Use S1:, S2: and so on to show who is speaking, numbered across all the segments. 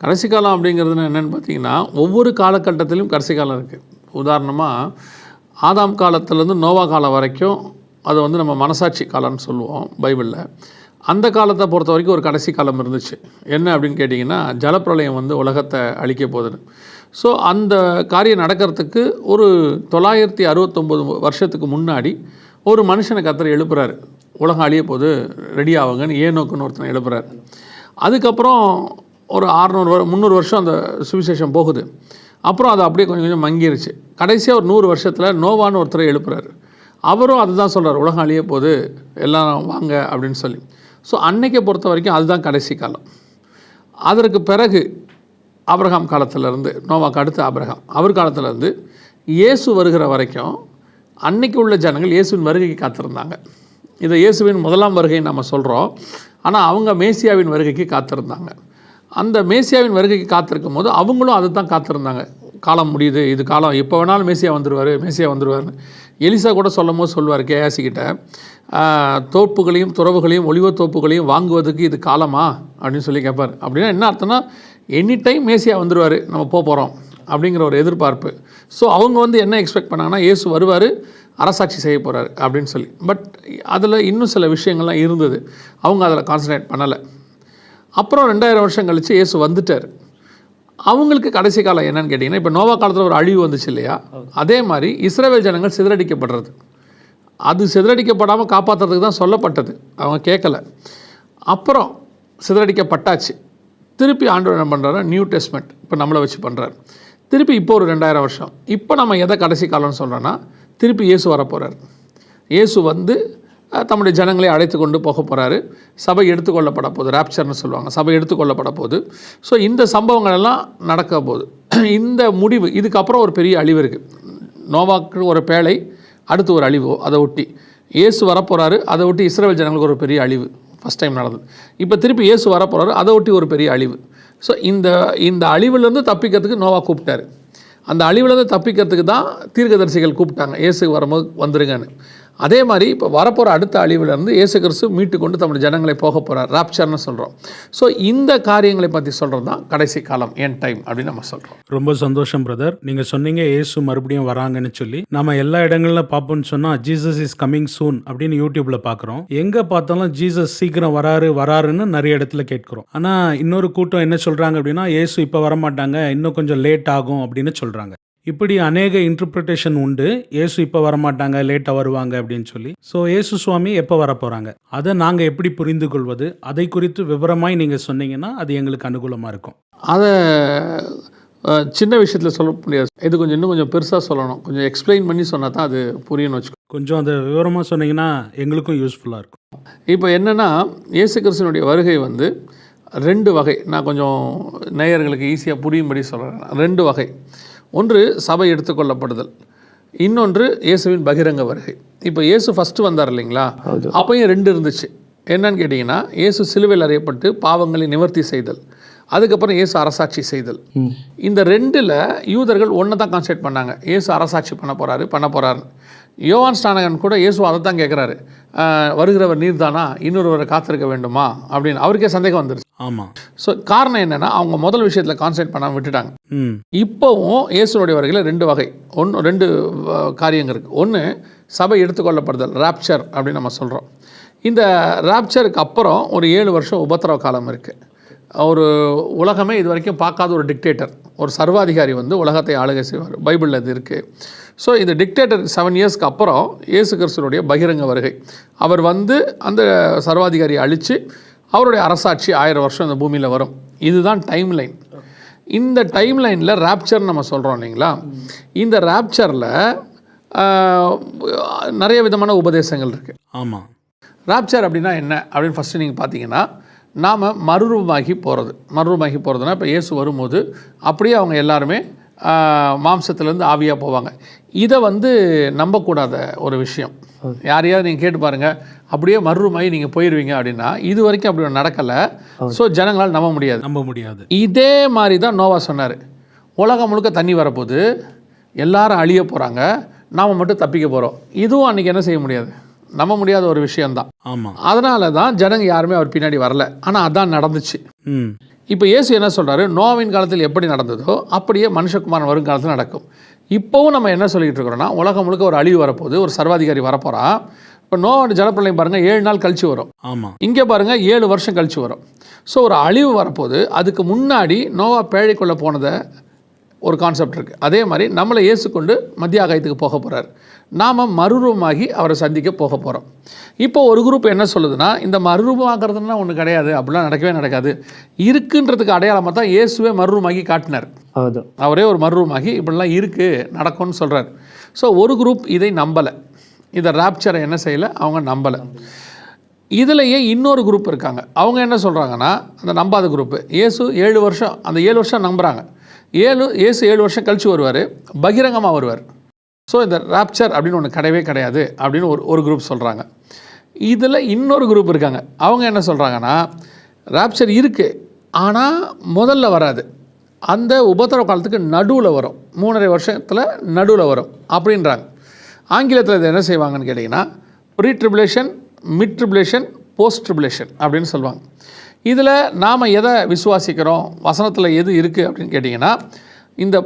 S1: கடைசி காலம் அப்படிங்கிறது என்னென்னு பார்த்தீங்கன்னா, ஒவ்வொரு காலகட்டத்திலும் கடைசி காலம் இருக்குது. உதாரணமாக ஆதாம் காலத்துலேருந்து நோவா காலம் வரைக்கும் அதை வந்து நம்ம மனசாட்சி காலம்னு சொல்லுவோம் பைபிளில். அந்த காலத்தை பொறுத்த வரைக்கும் ஒரு கடைசி காலம் இருந்துச்சு. என்ன அப்படின்னு கேட்டிங்கன்னா, ஜலப்பிரளயம் வந்து உலகத்தை அழிக்க போகுதுன்னு. ஸோ அந்த காரியம் நடக்கிறதுக்கு ஒரு 969 வருஷத்துக்கு முன்னாடி ஒரு மனுஷனை கர்த்தர் எழுப்புறாரு. உலகம் அழிய போது ரெடி ஆகுங்கன்னு ஏனோக்குன்னு ஒருத்தனை எழுப்புறாரு. அதுக்கப்புறம் ஒரு 300 வருஷம் அந்த சுவிசேஷம் போகுது. அப்புறம் அது அப்படியே கொஞ்சம் கொஞ்சம் மங்கிருச்சு. கடைசியாக ஒரு 100 வருஷத்தில் நோவான்னு ஒருத்தரை எழுப்புறாரு. அவரும் அதுதான் சொல்கிறார், உலகம் அழிய போது எல்லாம் வாங்க அப்படின்னு சொல்லி. ஸோ அன்னைக்கை பொறுத்த வரைக்கும் அதுதான் கடைசி காலம். அதற்கு பிறகு ஆபிரகாம் காலத்திலேருந்து, நோவாக்கு அடுத்து ஆபிரகாம், அவர் காலத்திலேருந்து இயேசு வருகிற வரைக்கும் அன்னைக்கு உள்ள ஜனங்கள் இயேசுவின் வருகைக்கு காத்திருந்தாங்க. இதை இயேசுவின் முதலாம் வருகைன்னு நம்ம சொல்கிறோம். ஆனால் அவங்க மேசியாவின் வருகைக்கு காத்திருந்தாங்க. அந்த மேசியாவின் வருகைக்கு காத்திருக்கும் போது அவங்களும் அதை தான் காத்திருந்தாங்க. காலம் முடியுது, இது காலம், எப்போ வேணாலும் மேசியா வந்துடுவார்னு எலிசா கூட சொல்லும் போது சொல்லுவார் கேயாசிக்கிட்ட, தோப்புகளையும் துறவுகளையும் ஒலிவத்தோப்புகளையும் வாங்குவதுக்கு இது காலமா அப்படின்னு சொல்லி கேட்பார். அப்படின்னா என்ன அர்த்தம்னா, எனி டைம் மேசியா வந்துடுவார், நம்ம போகிறோம் அப்படிங்கிற ஒரு எதிர்பார்ப்பு. ஸோ அவங்க வந்து என்ன எக்ஸ்பெக்ட் பண்ணாங்கன்னா, இயேசு வருவார், அரசாட்சி செய்ய போகிறாரு அப்படின்னு சொல்லி. பட் அதில் இன்னும் சில விஷயங்கள்லாம் இருந்தது, அவங்க அதில் கான்சன்ட்ரேட் பண்ணலை. அப்புறம் 2000 வருஷம் கழித்து இயேசு வந்துட்டார். அவங்களுக்கு கடைசி காலம் என்னன்னு கேட்டிங்கன்னா, இப்போ நோவா காலத்தில் ஒரு அழிவு வந்துச்சு இல்லையா, அதே மாதிரி இஸ்ரவேல் ஜனங்கள் சிதறடிக்கப்படுறது. அது சிதறடிக்கப்படாமல் காப்பாற்றுறதுக்கு தான் சொல்லப்பட்டது, அவங்க கேட்கலை. அப்புறம் சிதறடிக்கப்பட்டாச்சு. திருப்பி ஆண்டவர் என்ன பண்ணுறாரு, நியூ டெஸ்ட்மெண்ட் இப்போ நம்மளை வச்சு பண்ணுறாரு. திருப்பி இப்போ ஒரு 2000 வருஷம். இப்போ நம்ம எதை கடைசி காலம்னு சொல்கிறோன்னா, திருப்பி இயேசு வரப்போகிறார். இயேசு வந்து தம்முடைய ஜனங்களை அழைத்து கொண்டு போக போகிறாரு. சபை எடுத்துக்கொள்ளப்பட போகுது, ராப்சர்னு சொல்லுவாங்க, சபை எடுத்துக்கொள்ளப்பட போகுது. ஸோ இந்த சம்பவங்கள் எல்லாம் நடக்க போகுது. இந்த முடிவு, இதுக்கப்புறம் ஒரு பெரிய அழிவு இருக்குது. நோவாக்கு ஒரு பேழை, அடுத்து ஒரு அழிவு, அதை ஒட்டி இயேசு வரப்போகிறாரு, அதை ஒட்டி இஸ்ரவேல் ஜனங்களுக்கு ஒரு பெரிய அழிவு ஃபஸ்ட் டைம் நடந்தது. இப்போ திருப்பி இயேசு வரப்போகிறாரு, அதை ஒட்டி ஒரு பெரிய அழிவு. ஸோ இந்த அழிவுலேருந்து தப்பிக்கிறதுக்கு நோவா கூப்பிட்டாரு. அந்த அழிவுலேருந்து தப்பிக்கிறதுக்கு தான் தீர்க்கதரிசிகள் கூப்பிட்டாங்க, இயேசு வரும்போது வந்துருங்கன்னு. அதே மாதிரி இப்போ வரப்போகிற அடுத்த அழிவுலேருந்து இயேசு கிறிஸ்து மீட்டு கொண்டு தம்முடைய ஜனங்களை போக போகிறார், ராப்சர்னு சொல்கிறோம். ஸோ இந்த காரியங்களை பற்றி சொல்கிறது தான் கடைசி காலம், எண்ட் டைம் அப்படின்னு நம்ம சொல்கிறோம்.
S2: ரொம்ப சந்தோஷம் பிரதர். நீங்கள் சொன்னீங்க இயேசு மறுபடியும் வராங்கன்னு சொல்லி. நம்ம எல்லா இடங்களில் பார்ப்போம்னு சொன்னால் ஜீசஸ் இஸ் கமிங் சூன் அப்படின்னு யூடியூப்பில் பார்க்குறோம். எங்கே பார்த்தாலும் ஜீசஸ் சீக்கிரம் வராருன்னு நிறைய இடத்துல கேட்குறோம். ஆனால் இன்னொரு கூட்டம் என்ன சொல்கிறாங்க அப்படின்னா, இயேசு இப்போ வரமாட்டாங்க, இன்னும் கொஞ்சம் லேட் ஆகும் அப்படின்னு சொல்கிறாங்க. இப்படி அநேக இன்டர்பிரிட்டேஷன் உண்டு. இயேசு இப்போ வரமாட்டாங்க, லேட்டாக வருவாங்க அப்படின்னு சொல்லி. ஸோ இயேசு சுவாமி எப்போ வரப்போகிறாங்க, அதை நாங்கள் எப்படி புரிந்து கொள்வது, அதை குறித்து விவரமாய் நீங்கள் சொன்னீங்கன்னா அது எங்களுக்கு அனுகூலமாக இருக்கும்.
S1: அதை சின்ன விஷயத்தில் சொல்ல முடியாது, இது இன்னும் கொஞ்சம் பெருசாக சொல்லணும், கொஞ்சம் எக்ஸ்பிளைன் பண்ணி சொன்னால் தான் அது புரியணும்னு வச்சுக்கோ.
S2: கொஞ்சம் அதை விவரமாக சொன்னீங்கன்னா எங்களுக்கும் யூஸ்ஃபுல்லாக இருக்கும்.
S1: இப்போ என்னென்னா, இயேசு கிறிஸ்துவினுடைய வருகை வந்து 2 வகை. நான் கொஞ்சம் நேயர்களுக்கு ஈஸியாக புரியும்படி சொல்கிறேன். 2 வகை. ஒன்று சபை எடுத்துக்கொள்ளப்படுதல், இன்னொன்று இயேசுவின் பகிரங்க வருகை. இப்போ இயேசு ஃபஸ்ட்டு வந்தார் இல்லைங்களா, அப்பையும் 2 இருந்துச்சு. என்னன்னு கேட்டிங்கன்னா, இயேசு சிலுவையில் அறையப்பட்டு பாவங்களை நிவர்த்தி செய்தல், அதுக்கப்புறம் இயேசு அரசாட்சி செய்தல். இந்த 2ல் யூதர்கள் ஒன்று தான் கான்சென்ட்ரேட் பண்ணாங்க, இயேசு அரசாட்சி பண்ண போகிறாருன்னு. யோவான் ஸ்நானகன் கூட இயேசு அதை தான் கேட்குறாரு, வருகிறவர் நீர் தானா, இன்னொருவரை காத்திருக்க வேண்டுமா அப்படின்னு அவருக்கே சந்தேகம் வந்துருச்சு.
S2: ஆமாம்.
S1: ஸோ காரணம் என்னென்னா, அவங்க முதல் விஷயத்தில் கான்சென்ட்ரேட் பண்ணாமல் விட்டுட்டாங்க. இப்போவும் இயேசுனுடைய வருகையில் 2 வகை, 2 காரியங்கள் இருக்குது. ஒன்று சபை எடுத்துக்கொள்ளப்படுதல், ராப்சர் அப்படின்னு நம்ம சொல்கிறோம். இந்த ராப்சருக்கு அப்புறம் ஒரு 7 வருஷம் உபத்திரவ காலம் இருக்குது. ஒரு உலகமே இது வரைக்கும் பார்க்காத ஒரு டிக்டேட்டர், ஒரு சர்வாதிகாரி வந்து உலகத்தை ஆளுகை செய்வார், பைபிளில் இது இருக்குது. ஸோ இந்த டிக்டேட்டர் 7 இயர்ஸ்க்கு அப்புறம் இயேசு கிறிஸ்துனுடைய பகிரங்க வருகை, அவர் வந்து அந்த சர்வாதிகாரியை அழித்து அவருடைய அரசாட்சி 1000 வருஷம் இந்த பூமியில் வரும். இதுதான் டைம் லைன். இந்த டைம் லைனில் ராப்சர் நம்ம சொல்கிறோம் இல்லைங்களா, இந்த ராப்சரில் நிறைய விதமான உபதேசங்கள் இருக்குது.
S2: ஆமாம்.
S1: ராப்சர் அப்படின்னா என்ன அப்படின்னு ஃபஸ்ட்டு நீங்கள் பார்த்தீங்கன்னா, நாம் மறுரூபமாகி போகிறதுனா, இப்போ இயேசு வரும்போது அப்படியே அவங்க எல்லாருமே மாம்சத்துலேருந்து ஆவியாக போவாங்க. இதை வந்து நம்பக்கூடாத ஒரு விஷயம். யாரையாவது நீங்கள் கேட்டு பாருங்கள், அப்படியே மறுரூபமாகி நீங்கள் போயிடுவீங்க அப்படின்னா, இது வரைக்கும் அப்படி நடக்கலை. ஸோ ஜனங்களால் நம்ப முடியாது. இதே மாதிரி தான் நோவா சொன்னார், உலகம் முழுக்க தண்ணி வரப்போகுது, எல்லாரும் அழிய போகிறாங்க, நாம் மட்டும் தப்பிக்க போகிறோம். இதுவும் அன்றைக்கி என்ன செய்ய முடியாது, நம்ப முடியாத ஒரு விஷயந்தான்.
S2: ஆமாம்.
S1: அதனால தான் ஜனங்க யாருமே அவர் பின்னாடி வரல. ஆனால் அதான் நடந்துச்சு. இப்போ இயேசு என்ன சொல்கிறாரு, நோவாவின் காலத்தில் எப்படி நடந்ததோ அப்படியே மனுஷகுமாரன் வரும் காலத்தில் நடக்கும். இப்போவும் நம்ம என்ன சொல்லிகிட்டு இருக்கிறோன்னா, உலகம் முழுக்க ஒரு அழிவு வரப்போகுது, ஒரு சர்வாதிகாரி வரப்போகிறான். இப்போ நோவாவோட ஜலப்பிரளயம் பாருங்கள் 7 நாள் கழிச்சு வரும்.
S2: ஆமாம்.
S1: இங்கே பாருங்கள் 7 வருஷம் கழிச்சு வரும். ஸோ ஒரு அழிவு வரப்போகுது. அதுக்கு முன்னாடி நோவா பேழைக்குள்ளே போனதை ஒரு கான்செப்ட் இருக்குது. அதே மாதிரி நம்மளை இயேசு கொண்டு மத்திய ஆகாயத்துக்கு போக போகிறார். நாம் மறுரூபமாகி அவரை சந்திக்க போக போகிறோம். இப்போ ஒரு குரூப் என்ன சொல்லுதுன்னா, இந்த மறுரூபமாகிறதுனா ஒன்று கிடையாது, அப்படிலாம் நடக்கவே நடக்காது. இருக்குன்றதுக்கு அடையாளமாக தான் இயேசுவே மறுரூபமாகி காட்டினார். அவரே ஒரு மறுரூபமாகி இப்படிலாம் இருக்குது நடக்கும்னு சொல்கிறார். ஸோ ஒரு குரூப் இதை நம்பலை, இதை ராப்சரை என்ன செய்யலை, அவங்க நம்பலை. இதுலையே இன்னொரு குரூப் இருக்காங்க. அவங்க என்ன சொல்கிறாங்கன்னா, அந்த நம்பாத குரூப்பு, இயேசு 7 வருஷம், அந்த 7 வருஷம் நம்புகிறாங்க. இயேசு 7 வருஷம் கழித்து வருவார், பகிரங்கமாக வருவார். ஸோ இந்த ராப்சர் அப்படின்னு ஒன்று கிடையவே கிடையாது அப்படின்னு ஒரு குரூப் சொல்கிறாங்க. இதில் இன்னொரு குரூப் இருக்காங்க. அவங்க என்ன சொல்கிறாங்கன்னா, ராப்சர் இருக்குது, ஆனால் முதல்ல வராது, அந்த உபத்திரவ காலத்துக்கு நடுவில் வரும், 3.5 வருஷத்தில் நடுவில் வரும் அப்படின்றாங்க. ஆங்கிலத்தில் இதை என்ன செய்வாங்கன்னு கேட்டிங்கன்னா, pre tribulation, mid tribulation, post tribulation அப்படின்னு சொல்லுவாங்க. இதில் நாம் எதை விசுவாசிக்கிறோம், வசனத்தில் எது இருக்குது அப்படின்னு கேட்டிங்கன்னா, இந்த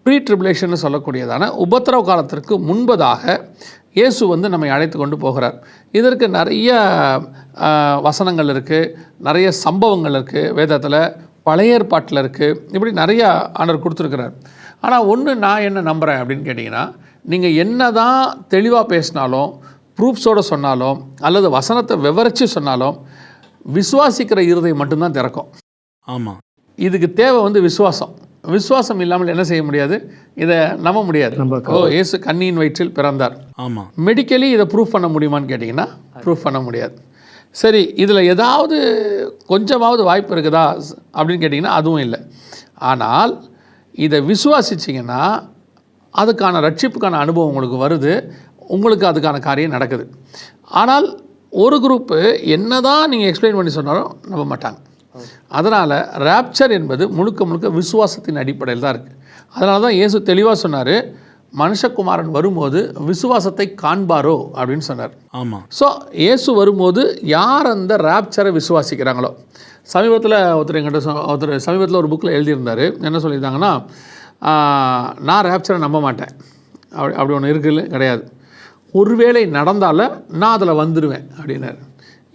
S1: ப்ரீ ட்ரிபுலேஷன் சொல்லக்கூடியதான உபத்திரவ காலத்திற்கு முன்பதாக இயேசு வந்து நம்மை அழைத்து கொண்டு போகிறார். இதற்கு நிறைய வசனங்கள் இருக்குது, நிறைய சம்பவங்கள் இருக்குது வேதத்தில், பழைய ஏற்பாட்டில் இருக்குது, இப்படி நிறையா ஆண்டவர் கொடுத்துருக்கிறார். ஆனால் ஒன்று நான் என்ன நம்புகிறேன் அப்படின்னு கேட்டிங்கன்னா, நீங்கள் என்ன தான் தெளிவாக பேசினாலும், ப்ரூஃப்ஸோடு சொன்னாலும், அல்லது வசனத்தை விவரித்து சொன்னாலும், விசுவாசிக்கிற இருதயம் மட்டும்தான் திறக்கும்.
S2: ஆமாம்.
S1: இதுக்கு தேவை வந்து விசுவாசம். விசுவாசம் இல்லாமல் என்ன செய்ய முடியாது, இதை நம்ப முடியாது. இயேசு கன்னியின் வயிற்றில் பிறந்தார்.
S2: ஆமாம்.
S1: மெடிக்கலி இதை ப்ரூஃப் பண்ண முடியுமான்னு கேட்டிங்கன்னா ப்ரூஃப் பண்ண முடியாது. சரி, இதில் ஏதாவது கொஞ்சமாவது வாய்ப்பு இருக்குதா அப்படின்னு கேட்டிங்கன்னா அதுவும் இல்லை. ஆனால் இதை விசுவாசிச்சிங்கன்னா அதுக்கான ரட்சிப்புக்கான அனுபவம் உங்களுக்கு வருது, உங்களுக்கு அதுக்கான காரியம் நடக்குது. ஆனால் ஒரு குரூப்பு என்ன தான் நீங்கள் எக்ஸ்பிளைன் பண்ணி சொன்னாலும் நம்ப மாட்டாங்க. அதனால் ராப்சர் என்பது முழுக்க முழுக்க விசுவாசத்தின் அடிப்படையில் தான் இருக்குது. அதனால தான் இயேசு தெளிவாக சொன்னார், மனுஷகுமாரன் வரும்போது விசுவாசத்தை காண்பாரோ அப்படின்னு சொன்னார்.
S2: ஆமாம்.
S1: ஸோ இயேசு வரும்போது யார் அந்த ராப்சரை விசுவாசிக்கிறாங்களோ, சமீபத்தில் ஒருத்தர் சமீபத்தில் ஒரு புக்கில் எழுதியிருந்தார். என்ன சொல்லியிருந்தாங்கன்னா, நான் ராப்சரை நம்ப மாட்டேன், அப்படி ஒன்று இருக்குல்ல, கிடையாது, ஒருவேளை நடந்தாலும் நான் அதில் வந்துடுவேன் அப்படின்னாரு.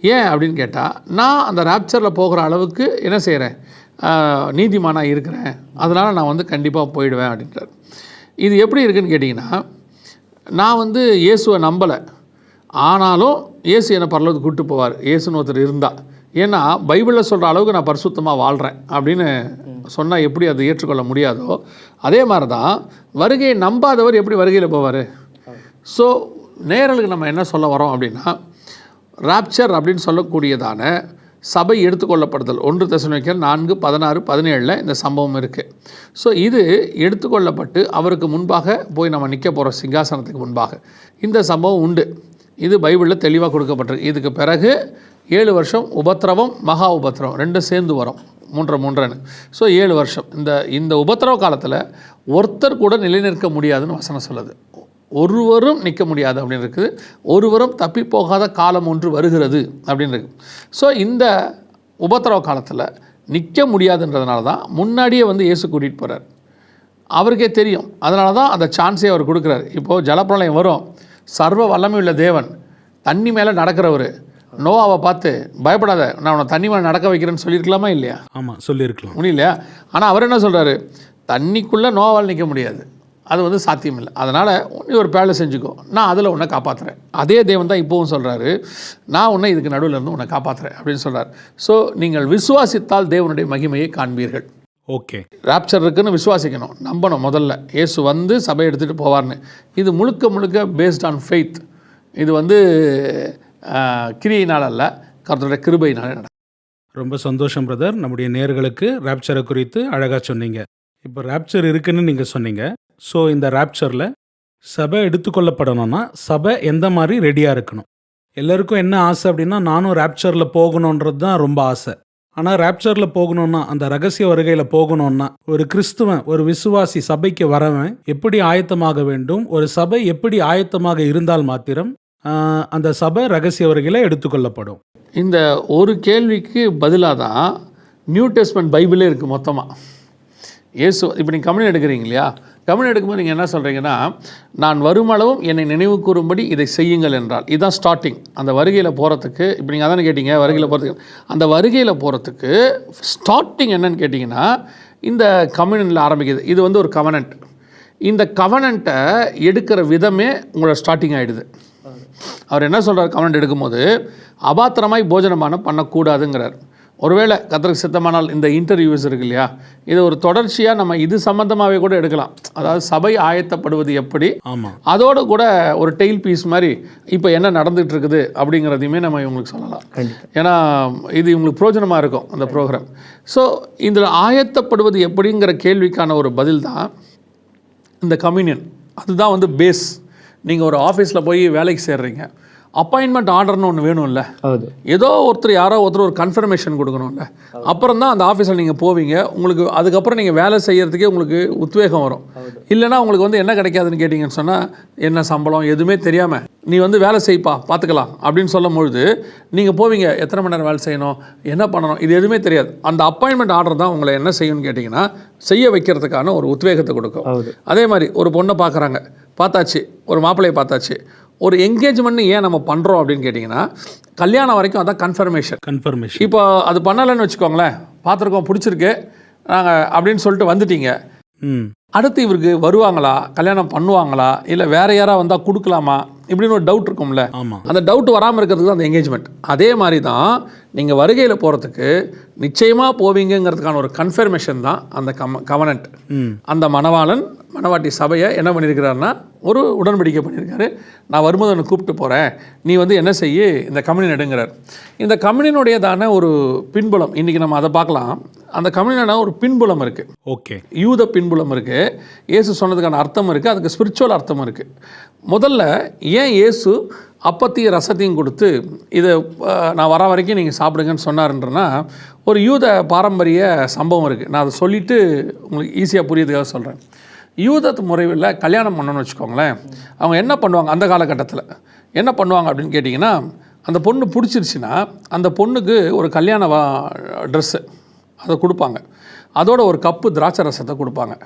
S1: ஏன் அப்படின்னு கேட்டால், நான் அந்த ராப்சரில் போகிற அளவுக்கு என்ன செய்கிறேன், நீதிமானாக இருக்கிறேன், அதனால் நான் வந்து கண்டிப்பாக போயிடுவேன் அப்படின்றார். இது எப்படி இருக்குதுன்னு கேட்டிங்கன்னா, நான் வந்து இயேசுவை நம்பலை, ஆனாலும் இயேசு என்னை பரலோகத்துக்கு கூப்பிட்டு போவார், இயேசுன்னு ஒருத்தர் இருந்தால். ஏன்னா பைபிளில் சொல்கிற அளவுக்கு நான் பரிசுத்தமாக வாழ்கிறேன் அப்படின்னு சொன்னால் எப்படி அதை ஏற்றுக்கொள்ள முடியாதோ, அதே மாதிரி தான் வருகையை நம்பாதவர் எப்படி வருகையில் போவார். ஸோ நேரலுக்கு நம்ம என்ன சொல்ல வரோம் அப்படின்னா, ராப்சர் அப்படின்னு சொல்லக்கூடியதான சபை எடுத்துக்கொள்ளப்படுதல் 1 தெசலோனிக்கர் 4:16-17 இந்த சம்பவம் இருக்குது. ஸோ இது எடுத்துக்கொள்ளப்பட்டு அவருக்கு முன்பாக போய் நம்ம நிற்க போகிற சிங்காசனத்துக்கு முன்பாக இந்த சம்பவம் உண்டு. இது பைபிளில் தெளிவாக கொடுக்கப்பட்டிருக்கு. இதுக்கு பிறகு 7 வருஷம் உபத்திரவம், மகா உபத்திரவம் ரெண்டும் சேர்ந்து வரும், 3 ஸோ 7 வருஷம். இந்த உபத்திரவ காலத்தில் ஒருத்தர் கூட நிலைநிற்க முடியாதுன்னு வசனம் சொல்லுது. ஒருவரும் நிற்க முடியாது அப்படின்னு இருக்குது. ஒருவரும் தப்பி போகாத காலம் ஒன்று வருகிறது அப்படின்னு இருக்குது. ஸோ இந்த உபத்திரவ காலத்தில் நிற்க முடியாதுன்றதுனால தான் முன்னாடியே வந்து இயேசு கூட்டிகிட்டு போகிறார். அவருக்கே தெரியும், அதனால தான் அந்த சான்ஸே அவர் கொடுக்குறாரு. இப்போது ஜலப்பிரளயம் வரும், சர்வ வல்லமை உள்ள தேவன் தண்ணி மேலே நடக்கிறவர் நோவாவை பார்த்து பயப்படாத, நான் உன்னை தண்ணி மேலே நடக்க வைக்கிறேன்னு சொல்லியிருக்கலாமா இல்லையா?
S2: ஆமாம், சொல்லியிருக்கலாம்.
S1: முடியலையா? ஆனால் அவர் என்ன சொல்கிறாரு, தண்ணிக்குள்ளே நோவால் நிற்க முடியாது, அது வந்து சாத்தியம் இல்லை, அதனால் நீ ஒரு பேலை செஞ்சுக்கோ, நான் அதில் உன்னை காப்பாற்றுறேன். அதே தேவன் தான் இப்போவும் சொல்கிறாரு, நான் உன்னை இதுக்கு நடுவில் இருந்து உன்னை காப்பாற்றுறேன் அப்படின்னு சொல்கிறார். ஸோ நீங்கள் விசுவாசித்தால் தேவனுடைய மகிமையை காண்பீர்கள்.
S2: ஓகே,
S1: ராப்சர் இருக்குன்னு விசுவாசிக்கணும், நம்பணும். முதல்ல இயேசு வந்து சபை எடுத்துகிட்டு போவார்னு. இது முழுக்க முழுக்க பேஸ்ட் ஆன் ஃபெய்த். இது வந்து கிரியினால் அல்ல, கர்த்தருடைய கிருபையினாலே நடக்கும்.
S2: ரொம்ப சந்தோஷம் பிரதர். நம்முடைய நேயர்களுக்கு ராப்சரை குறித்து அழகாக சொன்னீங்க. இப்போ ராப்சர் இருக்குன்னு நீங்கள் சொன்னீங்க. ஸோ இந்த ராப்சரில் சபை எடுத்துக்கொள்ளப்படணும்னா சபை எந்த மாதிரி ரெடியாக இருக்கணும்? எல்லாருக்கும் என்ன ஆசை அப்படின்னா, நானும் ராப்சரில் போகணுன்றது தான் ரொம்ப ஆசை. ஆனால் ராப்சரில் போகணுன்னா, அந்த ரகசிய வருகையில் போகணுன்னா, ஒரு கிறிஸ்துவன், ஒரு விசுவாசி சபைக்கு வரவன் எப்படி ஆயத்தமாக வேண்டும்? ஒரு சபை எப்படி ஆயத்தமாக இருந்தால் மாத்திரம் அந்த சபை ரகசிய வருகையில் எடுத்துக்கொள்ளப்படும்?
S1: இந்த ஒரு கேள்விக்கு பதிலாக தான் நியூ டெஸ்ட்மென்ட் பைபிளே இருக்குது மொத்தமாக. இயேசு இப்போ நீங்கள் கம்யூனியன் எடுக்கிறீங்க இல்லையா, கம்யூனியன் எடுக்கும்போது நீங்கள் என்ன சொல்கிறீங்கன்னா, நான் வருமளவும் என்னை நினைவு கூறும்படி இதை செய்யுங்கள் என்றால், இதுதான் ஸ்டார்டிங். அந்த வருகையில் போகிறதுக்கு, இப்போ நீங்கள் அதானே கேட்டீங்க, வருகையில் போகிறதுக்கு, அந்த வருகையில் போகிறதுக்கு ஸ்டார்டிங் என்னன்னு கேட்டிங்கன்னா இந்த கம்யூனியனில் ஆரம்பிக்குது. இது வந்து ஒரு கவனன்ட். இந்த கவனன்ட்டை எடுக்கிற விதமே உங்களோட ஸ்டார்டிங் ஆகிடுது. அவர் என்ன சொல்கிறார், கவனன்ட் எடுக்கும்போது அபாத்திரமாய் போஜனமான பண்ணக்கூடாதுங்கிறார். ஒருவேளை கர்த்தருக்கு சித்தமானால் இந்த இன்டர்வியூஸ் இருக்கு இல்லையா, இதை ஒரு தொடர்ச்சியாக நம்ம இது சம்மந்தமாகவே கூட எடுக்கலாம். அதாவது சபை ஆயத்தப்படுவது எப்படி, அதோடு கூட ஒரு டெய்ல் பீஸ் மாதிரி இப்போ என்ன நடந்துகிட்டு இருக்குது அப்படிங்கிறதையுமே நம்ம இவங்களுக்கு சொல்லலாம். ஏன்னா இது இவங்களுக்கு பிரோஜனமாக இருக்கும் அந்த ப்ரோக்ராம். ஸோ இதில் ஆயத்தப்படுவது எப்படிங்கிற கேள்விக்கான ஒரு பதில் தான் இந்த கம்யூனியன். அதுதான் வந்து பேஸ். நீங்கள் ஒரு ஆஃபீஸில் போய் வேலைக்கு சேர்றீங்க, அப்பாயின்மெண்ட் ஆர்டர்னு ஒன்று வேணும்ல, ஏதோ யாரோ ஒருத்தர் ஒரு கன்ஃபர்மேஷன் கொடுக்கணும்ல, அப்புறம் தான் அந்த ஆஃபீஸில் நீங்கள் போவீங்க. உங்களுக்கு அதுக்கப்புறம் நீங்கள் வேலை செய்கிறதுக்கே உங்களுக்கு உத்வேகம் வரும். இல்லைனா உங்களுக்கு வந்து என்ன கிடைக்காதுன்னு கேட்டிங்கன்னு சொன்னால், என்ன சம்பளம் எதுவுமே தெரியாமல் நீ வந்து வேலை செய்ப்பா பார்த்துக்கலாம் அப்படின்னு சொல்லும் பொழுது நீங்கள் போவீங்க. எத்தனை மணி நேரம் வேலை செய்யணும், என்ன பண்ணணும், இது எதுவுமே தெரியாது. அந்த அப்பாயின்மெண்ட் ஆர்டர் தான் உங்களை என்ன செய்யணும்னு கேட்டிங்கன்னா செய்ய வைக்கிறதுக்கான ஒரு உத்வேகத்தை கொடுக்கும். அதே மாதிரி ஒரு பொண்ணை பார்க்குறாங்க, பார்த்தாச்சு, ஒரு மாப்பிள்ளையை பார்த்தாச்சு, ஒரு என்கேஜ்மெண்ட் ஏன் நம்ம பண்ணுறோம் அப்படின்னு கேட்டிங்கன்னா கல்யாணம் வரைக்கும் அதான் கன்ஃபர்மேஷன். இப்போ அது பண்ணலைன்னு வச்சுக்கோங்களேன், பார்த்துருக்கோம், பிடிச்சிருக்கு நாங்கள் அப்படின்னு சொல்லிட்டு வந்துட்டீங்க, அடுத்து இவருக்கு வருவாங்களா, கல்யாணம் பண்ணுவாங்களா, இல்லை வேற யாராவது வந்தால் கொடுக்கலாமா இப்படின்னு ஒரு டவுட் இருக்கும்ல. அந்த டவுட் வராமல் இருக்கிறதுக்கு தான் அந்த என்கேஜ்மெண்ட். அதே மாதிரி தான் நீங்கள் வருகையில் போகிறதுக்கு நிச்சயமாக போவீங்கிறதுக்கான ஒரு கன்ஃபர்மேஷன் தான் அந்த கவனன்ட். அந்த மணவாளன் மணவாட்டி சபையை என்ன பண்ணியிருக்கிறாருன்னா ஒரு உடன்படிக்கை பண்ணியிருக்காரு. நான் வரும்போது ஒன்று கூப்பிட்டு போகிறேன், நீ வந்து என்ன செய்ய இந்த கம்யூனியன் எடுங்கிறார். இந்த கம்யூனியனுடையதான ஒரு பின்புலம் இன்றைக்கி நம்ம அதை பார்க்கலாம். அந்த கம்யூனியனான ஒரு பின்புலம் இருக்குது.
S2: ஓகே,
S1: யூத பின்புலம் இருக்குது, இயேசு சொன்னதுக்கான அர்த்தம் இருக்குது, அதுக்கு ஸ்பிரிச்சுவல் அர்த்தம் இருக்குது. முதல்ல ஏன் இயேசு அப்பத்தையும் ரசத்தையும் கொடுத்து இதை நான் வர வரைக்கும் நீங்கள் சாப்பிடுங்கன்னு சொன்னார்ன்றனா ஒரு யூத பாரம்பரிய சம்பவம் இருக்குது. நான் அதை சொல்லிவிட்டு உங்களுக்கு ஈஸியாக புரியுதுக்காக சொல்கிறேன். யூத முறையில் கல்யாணம் பண்ணணும்னு வச்சுக்கோங்களேன், அவங்க என்ன பண்ணுவாங்க, அந்த காலகட்டத்தில் என்ன பண்ணுவாங்க அப்படின்னு கேட்டிங்கன்னா, அந்த பொண்ணு பிடிச்சிருச்சுன்னா அந்த பொண்ணுக்கு ஒரு கல்யாண ட்ரெஸ்ஸு அதை கொடுப்பாங்க, அதோட ஒரு கப்பு திராட்சை ரசத்தை கொடுப்பாங்க.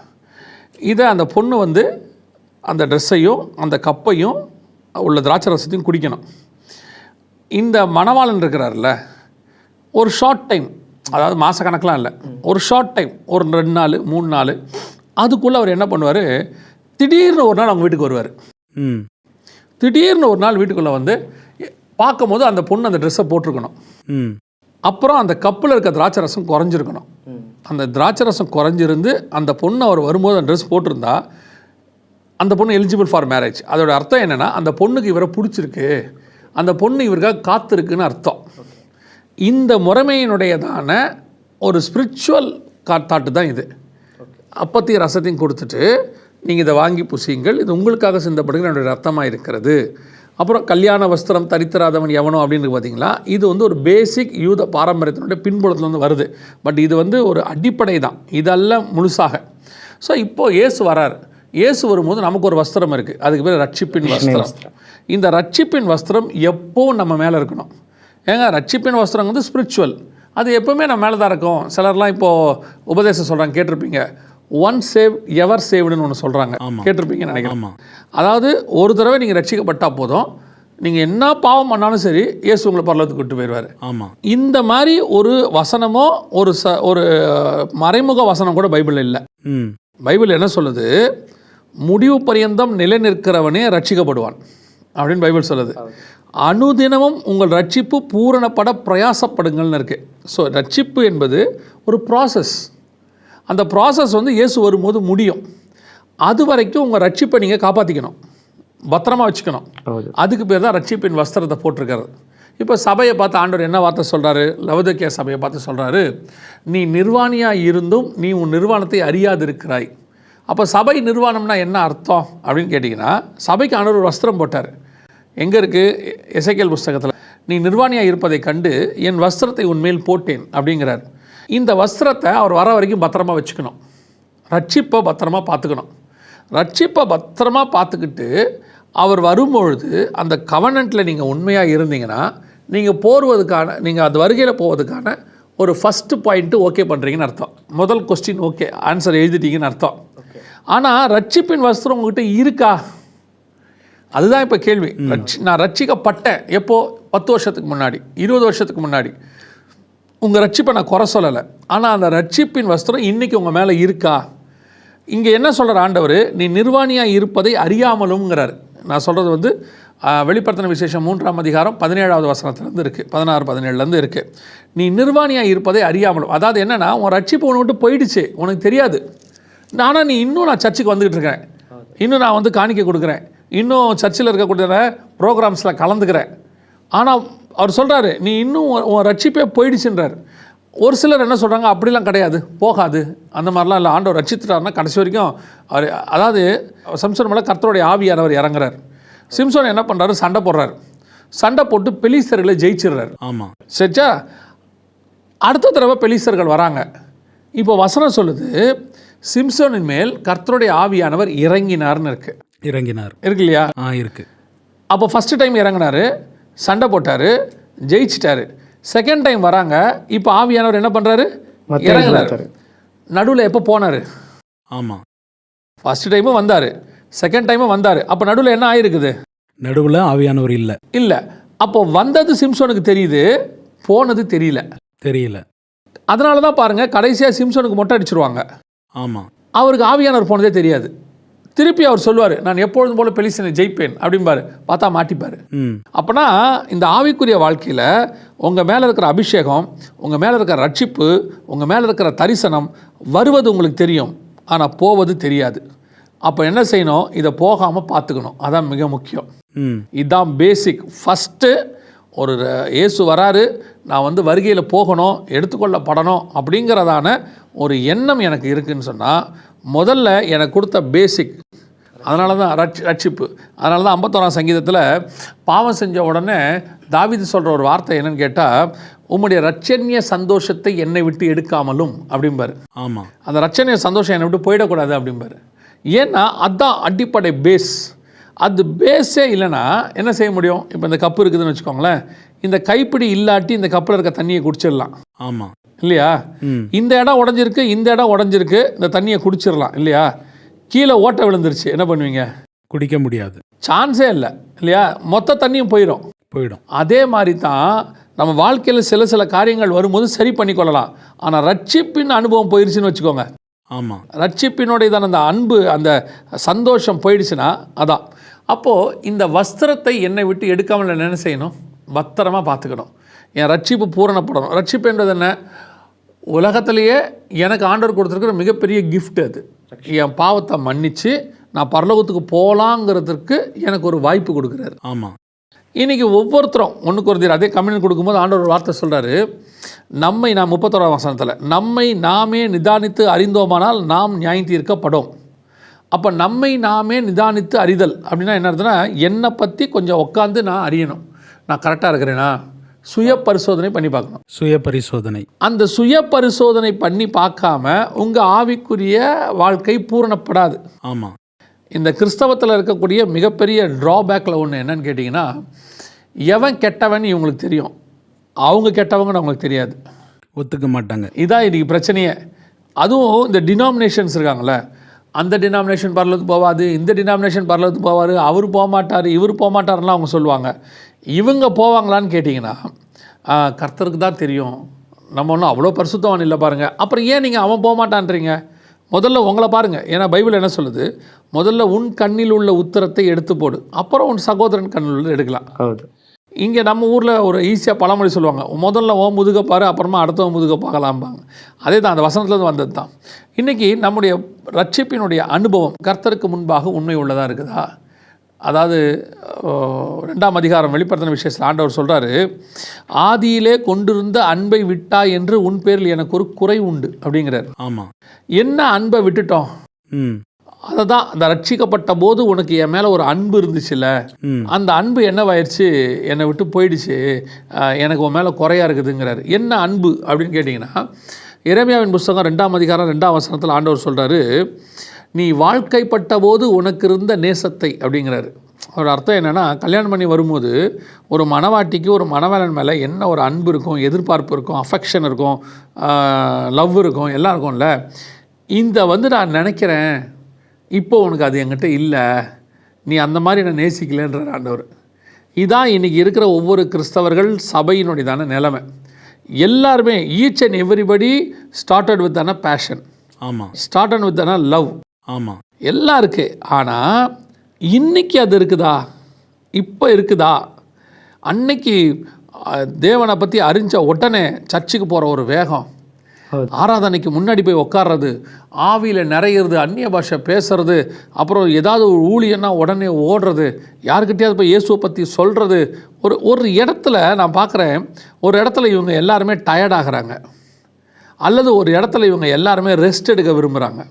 S1: இதை அந்த பொண்ணு வந்து அந்த ட்ரெஸ்ஸையும் அந்த கப்பையும் உள்ள திராட்சை ரசத்தையும் குடிக்கணும். இந்த மணவாளன் இருக்கிறார்ல, ஒரு ஷார்ட் டைம், அதாவது மாதக்கணக்கெலாம் இல்லை, ஒரு ஷார்ட் டைம், ஒரு 2 நாள் 3 நாள், அதுக்குள்ளே அவர் என்ன பண்ணுவார், திடீர்னு ஒரு நாள் அவங்க வீட்டுக்கு வருவார். திடீர்னு ஒரு நாள் வீட்டுக்குள்ளே வந்து பார்க்கும்போது அந்த பொண்ணு அந்த ட்ரெஸ்ஸை போட்டிருக்கணும். அப்புறம் அந்த கப்பில் இருக்க திராட்சை ரசம் குறைஞ்சிருக்கணும். அந்த திராட்சை ரசம் குறைஞ்சிருந்து அந்த பொண்ணு அவர் வரும்போது அந்த ட்ரெஸ் போட்டிருந்தா அந்த பொண்ணு எலிஜிபிள் ஃபார் மேரேஜ். அதோட அர்த்தம் என்னென்னா அந்த பொண்ணுக்கு இவரை பிடிச்சிருக்கு, அந்த பொண்ணு இவருக்காக காத்திருக்குன்னு அர்த்தம். இந்த முறைமையினுடையதான ஒரு ஸ்பிரிச்சுவல் தாட்டு தான் இது. அப்பத்தையும் ரசத்தையும் கொடுத்துட்டு நீங்கள் இதை வாங்கி புசியுங்கள், இது உங்களுக்காக சிந்தப்படுகிற என்னுடைய ரத்தமாக இருக்கிறது. அப்புறம் கல்யாண வஸ்திரம் தரித்திராதவன் எவனோ அப்படின்னு பார்த்தீங்களா, இது வந்து ஒரு பேசிக் யூத பாரம்பரியத்தினுடைய பின்புலத்தில் வந்து வருது. பட் இது வந்து ஒரு அடிப்படை தான், இதெல்லாம் முழுசாக. ஸோ இப்போது இயேசு வரார். இயேசு வரும்போது நமக்கு ஒரு வஸ்திரம் இருக்குது, அதுக்கு பேர் ரட்சிப்பின் வஸ்திரம். இந்த ரட்சிப்பின் வஸ்திரம் எப்போவும் நம்ம மேலே இருக்கணும். ஏங்க ரட்சிப்பின் வஸ்திரம் வந்து ஸ்பிரிச்சுவல், அது எப்போவுமே நம்ம மேலே தான் இருக்கும். சிலர்லாம் இப்போது உபதேசம் சொல்கிறாங்க, கேட்டிருப்பீங்க, ஒன் சேவ் எவர் சேவ்டுன்னு ஒன்று சொல்கிறாங்க, கேட்டிருப்பீங்கன்னு நினைக்கிறேன். அதாவது ஒரு தடவை நீங்கள் ரட்சிக்கப்பட்டால் போதும், நீங்கள் என்ன பாவம் பண்ணாலும் சரி இயேசு உங்களை பரலோகத்துக்கு விட்டு போயிடுவார். இந்த மாதிரி ஒரு வசனமோ ஒரு மறைமுக வசனம் கூட பைபிளில் இல்லை. பைபிள் என்ன சொல்லுது, முடிவு பரியந்தம் நிலை நிற்கிறவனே ரட்சிக்கப்படுவான் அப்படின்னு பைபிள் சொல்லுது. அனுதினமும் உங்கள் ரட்சிப்பு பூரணப்பட பிரயாசப்படுங்கள்னு இருக்குது. ஸோ ரட்சிப்பு என்பது ஒரு ப்ராசஸ். அந்த ப்ராசஸ் வந்து இயேசு வரும்போது முடியும். அது வரைக்கும் உங்கள் ரட்சிப்பை நீங்கள் காப்பாற்றிக்கணும், பத்திரமா வச்சுக்கணும். அதுக்கு பேர் தான் ரட்சிப்பின் வஸ்திரத்தை போட்டிருக்கிறது. இப்போ சபையை பார்த்து ஆண்டவர் என்ன வார்த்தை சொல்கிறாரு, லவோதிக்கேயா சபையை பார்த்து சொல்கிறாரு, நீ நிர்வாணியாக இருந்தும் நீ உன் நிர்வாணத்தை அறியாது இருக்கிறாய். அப்போ சபை நிர்வாணம்னா என்ன அர்த்தம் அப்படின்னு கேட்டிங்கன்னா, சபைக்கு ஆண்டவர் ஒரு வஸ்திரம் போட்டார். எங்கே இருக்குது, எசேக்கியேல் புஸ்தகத்தில், நீ நிர்வாணியாக இருப்பதை கண்டு என் வஸ்திரத்தை உன்மேல் போட்டேன் அப்படிங்கிறார். இந்த வஸ்திரத்தை அவர் வர வரைக்கும் பத்திரமா வச்சுக்கணும், ரட்சிப்பை பத்திரமா பார்த்துக்கணும். ரட்சிப்பை பத்திரமா பார்த்துக்கிட்டு அவர் வரும்பொழுது அந்த கவனன்ட்டில் நீங்கள் உண்மையாக இருந்தீங்கன்னா நீங்கள் அது வருகையில் போவதுக்கான ஒரு ஃபஸ்ட்டு பாயிண்ட்டு ஓகே பண்ணுறீங்கன்னு அர்த்தம். முதல் கொஸ்டின் ஓகே, ஆன்சர் எழுதிட்டீங்கன்னு அர்த்தம். ஆனால் ரட்சிப்பின் வஸ்திரம் உங்கள்கிட்ட இருக்கா? அதுதான் இப்போ கேள்வி. நான் ரட்சிக்கப்பட்டேன் எப்போது? 10 வருஷத்துக்கு முன்னாடி, 20 வருஷத்துக்கு முன்னாடி. உங்கள் ரட்சிப்பை நான் குறை சொல்லலை. ஆனால் அந்த ரட்சிப்பின் வஸ்திரம் இன்றைக்கி உங்கள் மேலே இருக்கா? இங்கே என்ன சொல்கிற ஆண்டவர், நீ நிர்வாணியாக இருப்பதை அறியாமலும்ங்கிறார். நான் சொல்கிறது வெளிப்படுத்தின விசேஷம் 3ஆம் அதிகாரம் 17வது வசனத்துலேருந்து இருக்குது, 16-17லேருந்து இருக்குது. நீ நிர்வாணியாக இருப்பதை அறியாமலும். அதாவது என்னென்னா, உன் ரட்சிப்பு உன்னை விட்டு போயிடுச்சு, உனக்கு தெரியாது. ஆனால் நீ இன்னும் நான் சர்ச்சுக்கு வந்துக்கிட்டு இருக்கிறேன், இன்னும் நான் காணிக்கை கொடுக்குறேன், இன்னும் சர்ச்சில் இருக்கக்கூடிய ப்ரோக்ராம்ஸில் கலந்துக்கிறேன். ஆனால் அவர் சொல்கிறாரு, நீ இன்னும் உன் ரட்சிப்பே போயிடுச்சுன்றார். ஒரு சிலர் என்ன சொல்கிறாங்க, அப்படிலாம் கிடையாது, போகாது, அந்த மாதிரிலாம் இல்லை. ஆண்டவர் ரட்சித்துட்டாருன்னா கடைசி வரைக்கும் அவர், அதாவது சிம்சோன் மேலே கர்த்தருடைய ஆவியானவர் இறங்குறார். சிம்சோன் என்ன பண்ணுறாரு, சண்டை போடுறாரு. சண்டை போட்டு பெலிஸ்தர்களை ஜெயிச்சிடுறாரு.
S2: ஆமாம்,
S1: சரிச்சா? அடுத்த தடவை பெலிஸ்தர்கள் வராங்க. இப்போ வசனம் சொல்லுது, சிம்சோனின் மேல் கர்த்தருடைய ஆவியானவர் இறங்கினார்னு இருக்கு. இருக்கு இல்லையா?
S2: இருக்கு.
S1: அப்போ ஃபஸ்ட்டு டைம் இறங்கினார், சண்டை போட்டார், ஜெயிச்சிட்டாரு. செகண்ட் டைம் வராங்க, இப்போ ஆவியானவர் என்ன பண்ணுறாரு, இறங்குறாரு. நடுவில் எப்போ போனார்?
S2: ஆமாம்,
S1: ஃபஸ்ட்டு டைமும் வந்தார், செகண்ட் டைமும் வந்தார். அப்போ நடுவில் என்ன ஆகிருக்குது?
S2: நடுவில் ஆவியானவர் இல்லை. அப்போ வந்தது சிம்சோனுக்கு தெரியுது, போனது தெரியல. அதனால தான் பாருங்கள், கடைசியாக சிம்சோனுக்கு மொட்டை அடிச்சிருவாங்க. ஆமாம்,
S1: அவருக்கு ஆவியானவர் போனதே தெரியாது. திருப்பி அவர் சொல்லுவார், நான் எப்பொழுதும் போல பெலிஸ்தனை ஜெயிப்பேன் அப்படிம்பாரு. பார்த்தா மாட்டிப்பார். அப்போனா இந்த ஆவிக்குரிய வாழ்க்கையில் உங்கள் மேலே இருக்கிற அபிஷேகம், உங்கள் மேலே இருக்கிற ரட்சிப்பு, உங்கள் மேலே இருக்கிற தரிசனம் வருவது உங்களுக்கு தெரியும், ஆனால் போவது தெரியாது. அப்போ என்ன செய்யணும்? இதை போகாமல் பார்த்துக்கணும். அதான் மிக முக்கியம். இதுதான் பேசிக். ஃபஸ்ட்டு ஒரு இயேசு வராரு, நான் வருகையில் போகணும், எடுத்துக்கொள்ளப்படணும் அப்படிங்கிறதான ஒரு எண்ணம் எனக்கு இருக்குதுன்னு சொன்னால், முதல்ல எனக்கு கொடுத்த பேசிக். அதனால தான் ரட்சிப்பு. அதனால தான் 51ஆம் சங்கீதத்தில் பாவம் செஞ்ச உடனே தாவீது சொல்கிற ஒரு வார்த்தை என்னன்னு கேட்டால், உம்முடைய ரட்சணிய சந்தோஷத்தை என்னை விட்டு எடுக்காமலும் அப்படிம்பாரு.
S2: ஆமாம்,
S1: அந்த ரட்சணிய சந்தோஷம் என்னை விட்டு போயிடக்கூடாது அப்படிம்பாரு. ஏன்னா அதுதான் அடிப்படை பேஸ். அது பேஸே இல்லைன்னா என்ன செய்ய முடியும்? இப்போ இந்த கப்பு இருக்குதுன்னு வச்சுக்கோங்களேன், இந்த கைப்பிடி இல்லாட்டி இந்த கப்பில் இருக்க தண்ணியை குடிச்சிடலாம்.
S2: ஆமாம்
S1: இல்லையா? இந்த இடம் உடஞ்சிருக்கு, இந்த இடம் உடஞ்சிருக்கு, இந்த தண்ணியை குடிச்சிடலாம் இல்லையா? கீழே ஓட்டை விழுந்துருச்சு, என்ன பண்ணுவீங்க?
S2: குடிக்க முடியாது,
S1: சான்ஸே இல்லை இல்லையா? மொத்த தண்ணியும் போயிடும். அதே மாதிரி தான் நம்ம வாழ்க்கையில் சில காரியங்கள் வரும்போது சரி பண்ணிக்கொள்ளலாம். ஆனால் ரட்சிப்பின் அனுபவம் போயிடுச்சுன்னு வச்சுக்கோங்க.
S2: ஆமாம்,
S1: ரட்சிப்பினுடைய தான் அந்த அன்பு, அந்த சந்தோஷம் போயிடுச்சுன்னா அதான். அப்போது இந்த வஸ்திரத்தை என்னை விட்டு எடுக்காமல் என்ன செய்யணும்? பத்திரமாக பார்த்துக்கணும். என் ரட்சிப்பு பூரணப்படணும். ரட்சிப்புன்றது என்ன? உலகத்திலேயே எனக்கு ஆண்டவர் கொடுத்துருக்கிற மிகப்பெரிய கிஃப்ட் அது. என் பாவத்தை மன்னித்து நான் பரலோகத்துக்கு போகலாங்கிறதுக்கு எனக்கு ஒரு வாய்ப்பு கொடுக்குறாரு.
S2: ஆமாம்,
S1: இன்றைக்கி ஒவ்வொருத்தரும் ஒன்றுக்கு ஒரு அதே கம்யூனியன் கொடுக்கும்போது ஆண்டவர் ஒரு வார்த்தை சொல்கிறாரு, நம்மை, நான் 31ஆம் வசனத்தில், நம்மை நாமே நிதானித்து அறிந்தோமானால் நாம் நியாயம் தீர்க்கப்படும். அப்போ நம்மை நாமே நிதானித்து அறிதல் அப்படின்னா என்ன அர்த்தம்னா, என்னை பற்றி கொஞ்சம் உட்காந்து நான் அறியணும், நான் கரெக்டாக இருக்கிறேனா, சுய பரிசோதனை பண்ணி பார்க்கணும்.
S2: சுய பரிசோதனை.
S1: அந்த சுய பரிசோதனை பண்ணி பார்க்காம உங்கள் ஆவிக்குரிய வாழ்க்கை பூரணப்படாது.
S2: ஆமாம்,
S1: இந்த கிறிஸ்தவத்தில் இருக்கக்கூடிய மிகப்பெரிய ட்ராபேக்கில் ஒன்று என்னன்னு கேட்டிங்கன்னா, எவன் கெட்டவன் இவங்களுக்கு தெரியும், அவங்க கெட்டவங்கன்னு அவங்களுக்கு தெரியாது,
S2: ஒத்துக்க மாட்டாங்க.
S1: இதான் இன்றைக்கி பிரச்சனையே. அதுவும் இந்த டினாமினேஷன்ஸ் இருக்காங்களே, அந்த டினாமினேஷன் பரலத்துக்கு போகாது, இந்த டினாமினேஷன் பரலத்துக்கு போவார், அவர் போக மாட்டார், இவர் போக மாட்டார்லாம் அவங்க சொல்லுவாங்க. இவங்க போவாங்களான்னு கேட்டிங்கன்னா, கர்த்தருக்கு தான் தெரியும், நம்ம ஒன்றும் அவ்வளோ பரிசுத்தவான் இல்லை பாருங்கள். அப்புறம் ஏன் நீங்கள் அவன் போக மாட்டான்றீங்க? முதல்ல உங்களை பாருங்கள். ஏன்னா பைபிள் என்ன சொல்லுது? முதல்ல உன் கண்ணில் உள்ள உத்தரத்தை எடுத்து போடு, அப்புறம் உன் சகோதரன் கண்ணில் உள்ள எடுக்கலாம். இங்கே நம்ம ஊரில் ஒரு ஈஸியாக பழமொழி சொல்லுவாங்க, முதல்ல ஓ முதுக பாரு, அப்புறமா அடுத்தவன் முதுக பார்க்கலாம்பாங்க. அதே தான், அந்த வசனத்துலேருந்து வந்தது தான். இன்றைக்கி நம்முடைய ரட்சிப்பினுடைய அனுபவம் கர்த்தருக்கு முன்பாக உண்மை உள்ளதாக இருக்குதா? அதாவது 2ஆம் அதிகாரம் வெளிப்படுத்தின விசேஷத்தில் ஆண்டவர் சொல்கிறாரு, ஆதியிலே கொண்டிருந்த அன்பை விட்டா என்று உன் பேரில் எனக்கு ஒரு குறை உண்டு அப்படிங்கிறார்.
S2: ஆமாம்,
S1: என்ன அன்பை விட்டுட்டோம்? அதை தான், அந்த ரட்சிக்கப்பட்ட போது உனக்கு என் மேலே ஒரு அன்பு இருந்துச்சுல்ல, அந்த அன்பு என்னவாயிருச்சு? என்னை விட்டு போயிடுச்சு, எனக்கு உன் மேலே குறையாக இருக்குதுங்கிறாரு. என்ன அன்பு அப்படின்னு கேட்டிங்கன்னா, எரேமியாவின் புஸ்தகம் 2ஆம் அதிகாரம் 2ஆம் வசனத்தில் ஆண்டவர் சொல்கிறாரு, நீ வாழ்க்கைப்பட்ட போது உனக்கு இருந்த நேசத்தை அப்படிங்கிறாரு. ஒரு அர்த்தம் என்னென்னா, கல்யாணம் பண்ணி வரும்போது ஒரு மணவாட்டிக்கு ஒரு மணவாளன் மேலே என்ன ஒரு அன்பு இருக்கும், எதிர்பார்ப்பு இருக்கும், அஃபெக்ஷன் இருக்கும், லவ் இருக்கும், எல்லாம் இருக்கும்ல. இந்த நான் நினைக்கிறேன், இப்போ உனக்கு அது என்கிட்ட இல்லை, நீ அந்த மாதிரி நான் நேசிக்கலைன்ற ஆண்டவர். இதான் இன்றைக்கி இருக்கிற ஒவ்வொரு கிறிஸ்தவர்கள் சபையினுடையதான நிலைமை. எல்லாருமே each and everybody started with ஆன பேஷன்,
S2: ஆமாம்,
S1: ஸ்டார்டட் வித் ஆன லவ்,
S2: ஆமாம்,
S1: எல்லாம் இருக்குது. ஆனால் இன்றைக்கி அது இருக்குதா? இப்போ இருக்குதா? அன்னைக்கு தேவனை பற்றி அறிஞ்ச உடனே சர்ச்சுக்கு போகிற ஒரு வேகம், ஆராதனைக்கு முன்னாடி போய் உட்கார்றது, ஆவியில் நிறையிறது, அந்நிய பாஷை பேசுறது, அப்புறம் ஏதாவது ஒரு ஊழியன்னா உடனே ஓடுறது, யாருக்கிட்டையாவது போய் இயேசுவை பற்றி சொல்கிறது. ஒரு இடத்துல நான் பார்க்குறேன், ஒரு இடத்துல இவங்க எல்லாருமே டயர்டாகிறாங்க, அல்லது ஒரு இடத்துல இவங்க எல்லாருமே ரெஸ்ட் எடுக்க விரும்புகிறாங்க.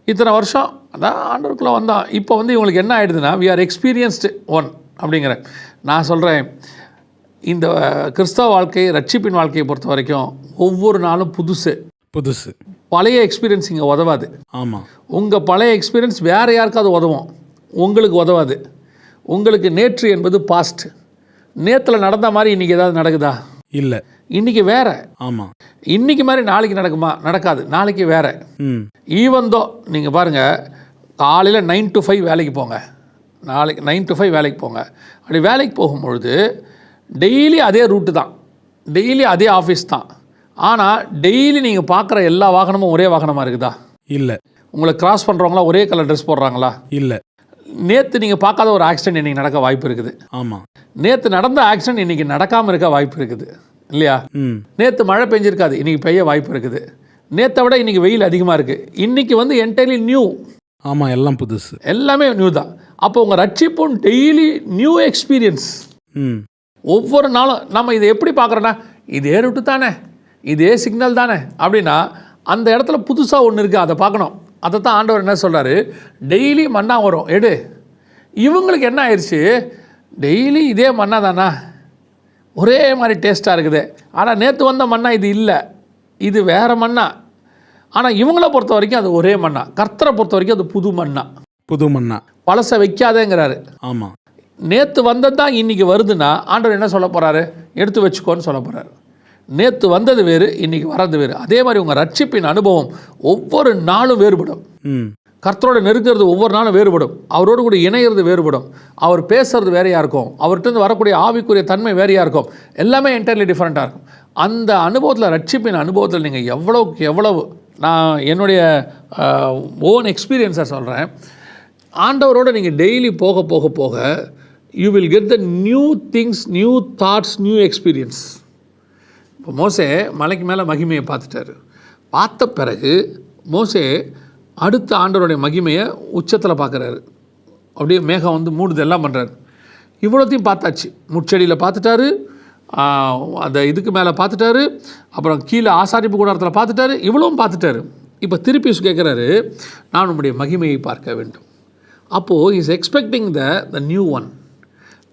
S1: இத்தனை வருஷம் அதான் ஆண்டவருக்குள்ளே வந்தோம், இப்போ இவங்களுக்கு என்ன ஆகிடுதுன்னா, வி ஆர் எக்ஸ்பீரியன்ஸ்டு ஒன் அப்படிங்கிறேன். நான் சொல்கிறேன், இந்த கிறிஸ்தவ வாழ்க்கை, ரட்சிப்பின் வாழ்க்கையை பொறுத்த வரைக்கும் ஒவ்வொரு நாளும் புதுசு. பழைய எக்ஸ்பீரியன்ஸ் இங்கே உதவாது.
S2: ஆமாம், உங்கள்
S1: பழைய எக்ஸ்பீரியன்ஸ் வேறு யாருக்காவது உதவும், உங்களுக்கு உதவாது. உங்களுக்கு நேற்று என்பது பாஸ்ட். நேற்றில் நடந்த மாதிரி இன்றைக்கி ஏதாவது நடக்குதா?
S2: இல்லை.
S1: இன்றைக்கி வேறு.
S2: ஆமாம்,
S1: இன்றைக்கி மாதிரி நாளைக்கு நடக்குமா? நடக்காது. நாளைக்கு வேறு. ஈவந்தோ நீங்கள் பாருங்கள், காலையில் 9 to 5 வேலைக்கு போங்க, நாளைக்கு 9 to 5 வேலைக்கு போங்க. அப்படி வேலைக்கு போகும்பொழுது டெய்லி அதே ரூட்டு தான், டெய்லி அதே ஆஃபீஸ் தான். ஆனால் டெய்லி நீங்கள் பார்க்குற எல்லா வாகனமும் ஒரே வாகனமாக இருக்குதா?
S2: இல்லை.
S1: உங்களை கிராஸ் பண்ணுறவங்களா ஒரே கலர் ட்ரெஸ் போடுறாங்களா?
S2: இல்லை.
S1: நேற்று நீங்கள் பார்க்காத ஒரு ஆக்சிடென்ட் இன்றைக்கி நடக்க வாய்ப்பு இருக்குது.
S2: ஆமாம்.
S1: நேற்று நடந்த ஆக்சிடென்ட் இன்றைக்கி நடக்காமல் இருக்க வாய்ப்பு இருக்குது இல்லையா? நேற்று மழை பெஞ்சிருக்காது, இன்றைக்கி பெய்ய வாய்ப்பு இருக்குது. நேற்றை விட இன்றைக்கி வெயில் அதிகமாக இருக்குது. இன்றைக்கி என்டையர்லி நியூ.
S2: ஆமாம், எல்லாம் புதுசு, எல்லாமே
S1: நியூ தான். அப்போ உங்கள் ரட்சிப்பும் டெய்லி நியூ எக்ஸ்பீரியன்ஸ். ஒவ்வொரு நாளும் நம்ம இதை எப்படி பார்க்குறோன்னா, இதே ரூட்டு தானே, இதே சிக்னல் தானே அப்படின்னா, அந்த இடத்துல புதுசாக ஒன்று இருக்குது, அதை பார்க்கணும். அதை தான் ஆண்டவர் என்ன சொல்கிறாரு, டெய்லி மன்னா வரும் எடு. இவங்களுக்கு என்ன ஆயிடுச்சு, டெய்லி இதே மன்னா தானா, ஒரே மாதிரி டேஸ்ட்டாக இருக்குது. ஆனால் நேற்று வந்த மன்னா இது இல்லை, இது வேறு மன்னா. ஆனால் இவங்கள பொறுத்த வரைக்கும் அது ஒரே மன்னா. கர்த்தரை பொறுத்த வரைக்கும் அது புது மன்னா. பழசை வைக்காதேங்கிறாரு.
S2: ஆமாம்.
S1: நேற்று வந்தது தான் இன்றைக்கி வருதுன்னா ஆண்டவர் என்ன சொல்ல போகிறாரு, எடுத்து வச்சுக்கோன்னு சொல்ல போகிறாரு. நேற்று வந்தது வேறு, இன்றைக்கி வர்றது வேறு. அதே மாதிரி உங்கள் ரட்சிப்பின் அனுபவம் ஒவ்வொரு நாளும் வேறுபடும். கர்த்தரோட நெருங்கிறது ஒவ்வொரு நாளும் வேறுபடும். அவரோடு கூட இணையிறது வேறுபடும். அவர் பேசுறது வேறையாக இருக்கும். அவர்கிட்ட வரக்கூடிய ஆவிக்குரிய தன்மை வேறையாக இருக்கும். எல்லாமே என்டையர்லி டிஃப்ரெண்ட்டாக இருக்கும். அந்த அனுபவத்தில், ரட்சிப்பின் அனுபவத்தில் நீங்கள் எவ்வளோக்கு எவ்வளவு, நான் என்னுடைய ஓன் எக்ஸ்பீரியன்ஸை சொல்கிறேன், ஆண்டவரோடு நீங்கள் டெய்லி போக போக போக you will get the new things, new thoughts, new experience. இப்போ மோசே மலைக்கு மேலே மகிமையை பார்த்துட்டாரு. பார்த்த பிறகு மோசே அடுத்த ஆண்டவருடைய மகிமையை உச்சத்தில் பார்க்குறாரு. அப்படியே மேகம் மூடுது, எல்லாம் பண்ணுறாரு. இவ்வளோத்தையும் பார்த்தாச்சு. முட்செடியில் பார்த்துட்டாரு, அந்த இதுக்கு மேலே பார்த்துட்டாரு, அப்புறம் கீழே ஆசாரிப்பு கூடாரத்தில் பார்த்துட்டாரு, இவ்வளவும் பார்த்துட்டாரு. இப்போ திருப்பி கேட்குறாரு, நான் உங்களுடைய மகிமையை பார்க்க வேண்டும். அப்போது is expecting the new one.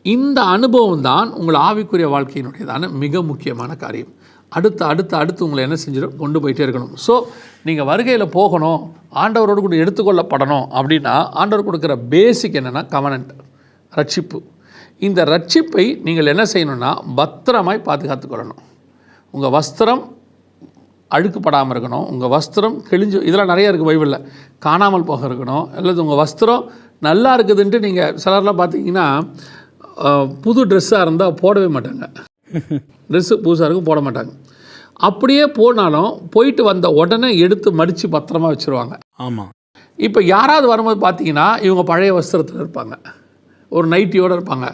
S1: இந்த அனுபவம் தான் உங்கள் ஆவிக்குரிய வாழ்க்கையினுடையதான மிக முக்கியமான காரியம். அடுத்து உங்களை என்ன செஞ்சிடும், கொண்டு போயிட்டே இருக்கணும். ஸோ நீங்கள் வருகையில் போகணும், ஆண்டவரோடு கூட எடுத்துக்கொள்ளப்படணும் அப்படின்னா, ஆண்டவர் கொடுக்குற பேசிக் என்னென்னா கவனன்ட், ரட்சிப்பு. இந்த ரட்சிப்பை நீங்கள் என்ன செய்யணும்னா பத்திரமாய் பாதுகாத்துக்கொள்ளணும். உங்கள் வஸ்திரம் அழுக்குப்படாமல் இருக்கணும், உங்கள் வஸ்திரம் கிழிஞ்சு, இதெல்லாம் நிறைய இருக்குது பைபிளில், காணாமல் போக இருக்கணும். அல்லது உங்கள் வஸ்திரம் நல்லா இருக்குதுன்ட்டு நீங்கள் சிலர்லாம் பார்த்தீங்கன்னா புது ட்ரெஸ்ஸாக இருந்தால் போடவே மாட்டாங்க, ட்ரெஸ்ஸு புதுசாக இருக்கும் போட மாட்டாங்க. அப்படியே போனாலும் போயிட்டு வந்த உடனே எடுத்து மடித்து பத்திரமா வச்சுருவாங்க.
S2: ஆமாம்.
S1: இப்போ யாராவது வரும்போது பார்த்தீங்கன்னா இவங்க பழைய வஸ்திரத்தில் இருப்பாங்க, ஒரு நைட்டியோடு இருப்பாங்க,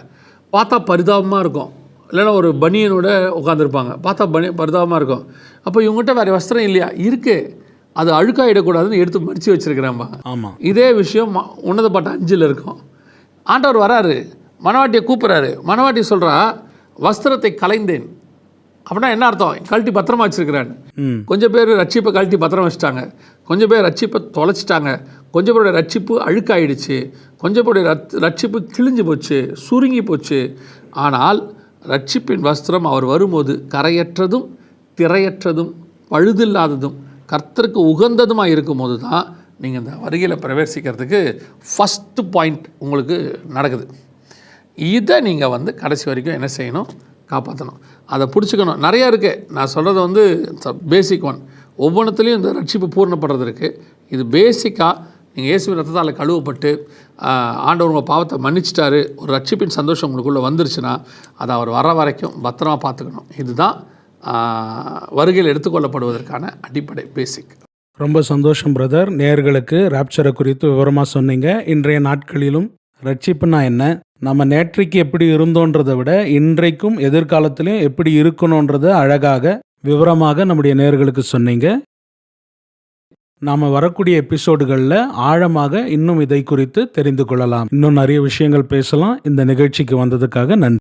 S1: பார்த்தா பரிதாபமாக இருக்கும். இல்லைன்னா ஒரு பனியனோட உட்காந்துருப்பாங்க, பார்த்தா பரிதாபமாக இருக்கும். அப்போ இவங்ககிட்ட வேறு வஸ்திரம் இல்லையா? இருக்குது, அது அழுக்காயிடக்கூடாதுன்னு எடுத்து மடித்து வச்சுருக்கிறேன்பாங்க.
S2: ஆமாம்.
S1: இதே விஷயம் உன்னதப்பட்ட 5 இருக்கும். ஆண்டவர் வராரு, மணவாட்டியை கூப்பிட்றாரு. மணவாட்டி சொல்கிறா, வஸ்திரத்தை கலைந்தேன். அப்படின்னா என்ன அர்த்தம்? கழட்டி பத்திரமா வச்சுருக்கிறேன்னு. கொஞ்சம் பேர் ரட்சிப்பை கழட்டி பத்திரம் வச்சுட்டாங்க, கொஞ்சம் பேர் ரட்சிப்பை தொலைச்சிட்டாங்க, கொஞ்சம் பேருடைய ரட்சிப்பு அழுக்காயிடுச்சு, கொஞ்சம் பேருடைய ரட்சிப்பு கிழிஞ்சு போச்சு, சுருங்கி போச்சு. ஆனால் ரட்சிப்பின் வஸ்திரம் அவர் வரும்போது கரையற்றதும் திரையற்றதும் பழுதில்லாததும் கர்த்தருக்கு உகந்ததுமாக இருக்கும்போது தான் நீங்கள் இந்த வருகையில் பிரவேசிக்கிறதுக்கு ஃபஸ்ட்டு பாயிண்ட் உங்களுக்கு நடக்குது. இதை நீங்கள் வந்து கடைசி வரைக்கும் என்ன செய்யணும், காப்பாற்றணும். அதை பிடிச்சிக்கணும். நிறையா இருக்குது. நான் சொல்கிறது வந்து பேசிக் ஒன். ஒவ்வொன்றுத்துலேயும் இந்த ரட்சிப்பு பூர்ணப்படுறது இருக்குது. இது பேசிக்காக நீங்கள் இயேசுவின் ரத்தத்தால் கழுவப்பட்டு ஆண்டவர் உங்கள் பாவத்தை மன்னிச்சிட்டாரு, ஒரு ரட்சிப்பின் சந்தோஷம் உங்களுக்குள்ளே வந்துருச்சுன்னா அதை அவர் வர வரைக்கும் பத்திரமா பார்த்துக்கணும். இதுதான் வருகையில் எடுத்துக்கொள்ளப்படுவதற்கான அடிப்படை பேசிக்.
S2: ரொம்ப சந்தோஷம் பிரதர். நேயர்களுக்கு ராப்சரை குறித்து விவரமாக சொன்னீங்க. இன்றைய நாட்களிலும் ரட்சிப்புனா என்ன, நம்ம நேற்றைக்கு எப்படி இருந்தோன்றதை விட இன்றைக்கும் எதிர்காலத்திலையும் எப்படி இருக்கணுன்றதை அழகாக விவரமாக நம்முடைய நேயர்களுக்கு சொன்னீங்க. நாம் வரக்கூடிய எபிசோடுகளில் ஆழமாக இன்னும் இதை குறித்து தெரிந்து கொள்ளலாம். இன்னும் நிறைய விஷயங்கள் பேசலாம். இந்த நிகழ்ச்சிக்கு வந்ததுக்காக நன்றி.